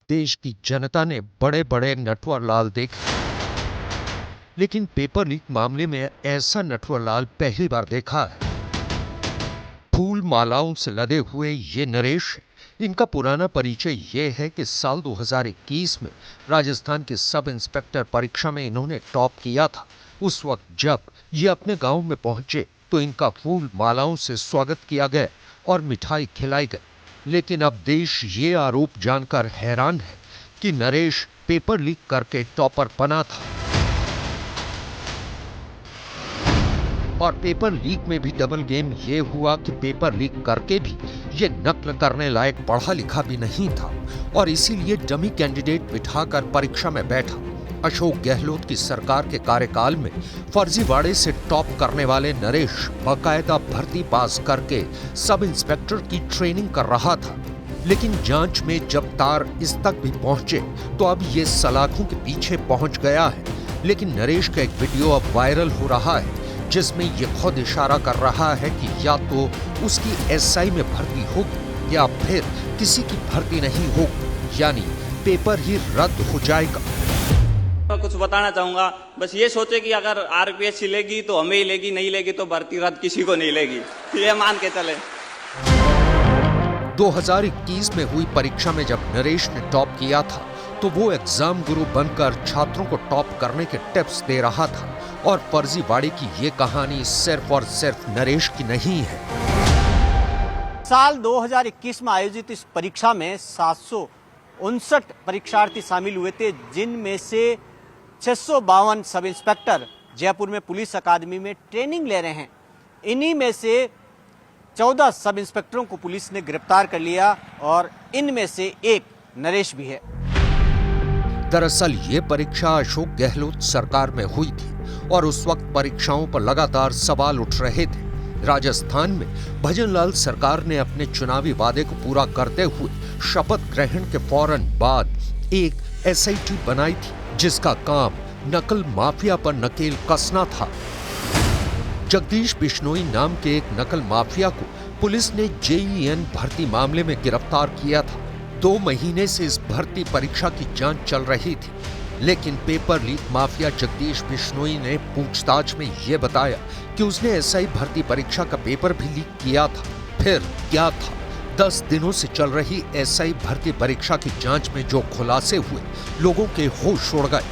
देश की जनता ने बड़े बड़े नटवर लाल देखे, लेकिन पेपर लीक मामले में ऐसा नटवर लाल पहली बार देखा है। फूल मालाओं से लदे हुए ये नरेश, इनका पुराना परिचय ये है कि साल 2021 में राजस्थान के सब इंस्पेक्टर परीक्षा में इन्होंने टॉप किया था। उस वक्त जब ये अपने गांव में पहुंचे तो इनका फूल मालाओं से स्वागत किया गया और मिठाई खिलाई गई। लेकिन अब देश ये आरोप जानकर हैरान है कि नरेश पेपर लीक करके टॉपर बना था। और पेपर लीक में भी डबल गेम ये हुआ कि पेपर लीक करके भी ये नकल करने लायक पढ़ा लिखा भी नहीं था और इसीलिए डमी कैंडिडेट बिठाकर परीक्षा में बैठा। अशोक गहलोत की सरकार के कार्यकाल में फर्जीवाड़े से टॉप करने वाले नरेश बाकायदा भर्ती पास करके सब इंस्पेक्टर की ट्रेनिंग कर रहा था। लेकिन जांच में जब तार इस तक भी पहुंचे तो अब ये सलाखों के पीछे पहुंच गया है। लेकिन नरेश का एक वीडियो अब वायरल हो रहा है जिसमें ये खुद इशारा कर रहा है कि या तो उसकी एसआई में भर्ती होगी या फिर किसी की भर्ती नहीं होगी, यानी पेपर ही रद्द हो जाएगा। मैं कुछ बताना चाहूंगा, बस ये सोचे कि अगर आरपीएससी लेगी तो हमें ही लेगी, नहीं लेगी तो भर्ती रद्द किसी को नहीं लेगी, ये मान के चले। 2021 में हुई परीक्षा में जब नरेश ने टॉप किया था तो वो एग्जाम गुरु बनकर छात्रों को टॉप करने के टिप्स दे रहा था और फर्जीवाड़े की ये कहानी सिर्फ और सिर्फ नरेश की नहीं है। साल 2021 में आयोजित इस परीक्षा में 759 परीक्षार्थी शामिल हुए थे, जिनमें से 652 सब इंस्पेक्टर जयपुर में पुलिस अकादमी में ट्रेनिंग ले रहे हैं। इन्हीं में से 14 सब इंस्पेक्टरों को पुलिस ने गिरफ्तार कर लिया और इनमें से एक नरेश भी है। दरअसल ये परीक्षा अशोक गहलोत सरकार में हुई थी और उस वक्त परीक्षाओं पर लगातार सवाल उठ रहे थे। राजस्थान में भजनलाल सरकार ने अपने चुनावी वादे को पूरा करते हुए शपथ ग्रहण के फौरन बाद एक एसआईटी बनाई थी जिसका काम नकल माफिया पर नकेल कसना था। जगदीश बिश्नोई नाम के एक नकल माफिया को पुलिस ने जेईएन भर्ती मामले में गिरफ्तार किया था। 2 महीने से इस भर्ती परीक्षा की जांच चल रही थी, लेकिन paper leak mafia Jagdish Bishnoi ने पूछताछ में यह बताया कि उसने एसआई भर्ती परीक्षा का पेपर भी लीक किया था। फिर क्या था? 10 दिनों से चल रही एसआई भर्ती परीक्षा की जांच में जो खुलासे हुए, लोगों के होश उड़ गए।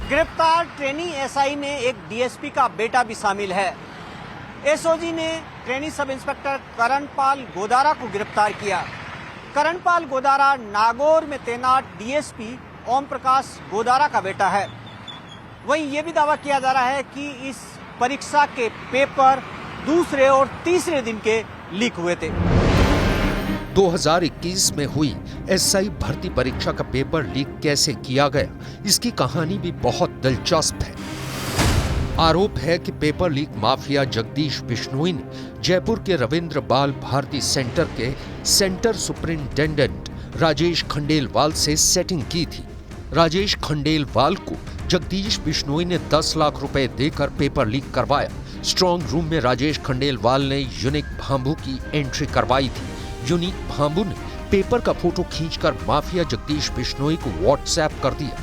गिरफ्तार ट्रेनी एसआई में एक डीएसपी का बेटा भी शामिल है। एसओजी ने trainee sub inspector Karanpal Godara को गिरफ्तार किया। करणपाल गोदारा नागौर में तैनात डीएसपी ओम प्रकाश गोदारा का बेटा है। वहीं यह भी दावा किया जा रहा है कि इस परीक्षा के पेपर दूसरे और तीसरे दिन के लीक हुए थे। 2021 में हुई एसआई भर्ती परीक्षा का पेपर लीक कैसे किया गया, इसकी कहानी भी बहुत दिलचस्प है। आरोप है कि paper leak mafia Jagdish Bishnoi ने जयपुर के रविंद्र बाल भारती सेंटर के सेंटर सुपरिंटेंडेंट राजेश खंडेलवाल से सेटिंग की थी। राजेश खंडेलवाल को जगदीश बिश्नोई ने 10 लाख रुपए देकर पेपर लीक करवाया। स्ट्रांग रूम में राजेश खंडेलवाल ने यूनिक भांबू की एंट्री करवाई थी। यूनिक भांबू ने पेपर का फोटो खींचकर माफिया जगदीश बिश्नोई को व्हाट्सएप कर दिया।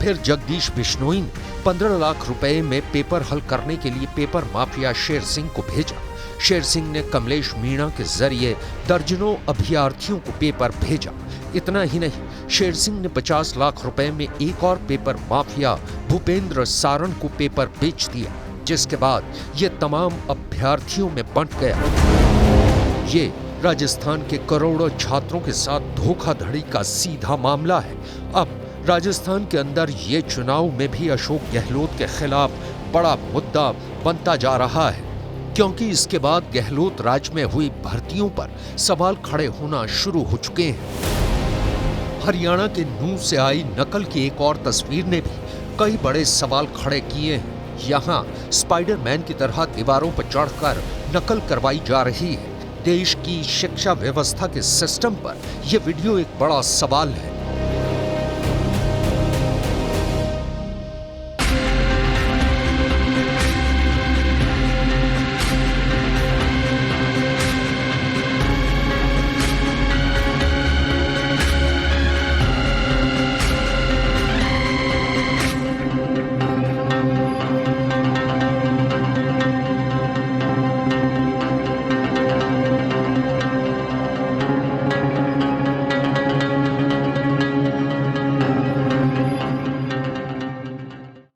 फिर जगदीश बिश्नोई ने 15 लाख रुपए में पेपर हल करने के लिए पेपर माफिया शेर सिंह को भेजा। शेर सिंह ने कमलेश मीणा के जरिए दर्जनों अभ्यर्थियों को पेपर भेजा। इतना ही नहीं, शेर सिंह ने 50 लाख रुपए में एक और पेपर माफिया भूपेंद्र सारण को पेपर बेच दिया, जिसके बाद ये तमाम अभ्यर्थियों में बंट गया। ये राजस्थान के करोड़ों छात्रों के साथ धोखाधड़ी का सीधा मामला है। अब राजस्थान के अंदर ये चुनाव में भी अशोक गहलोत के खिलाफ बड़ा मुद्दा बनता जा रहा है, क्योंकि इसके बाद गहलोत राज में हुई भर्तियों पर सवाल खड़े होना शुरू हो चुके हैं। हरियाणा के नूह से आई नकल की एक और तस्वीर ने भी कई बड़े सवाल खड़े किए हैं। यहाँ स्पाइडरमैन की तरह दीवारों पर चढ़कर नकल करवाई जा रही है। देश की शिक्षा व्यवस्था के सिस्टम पर यह वीडियो एक बड़ा सवाल है।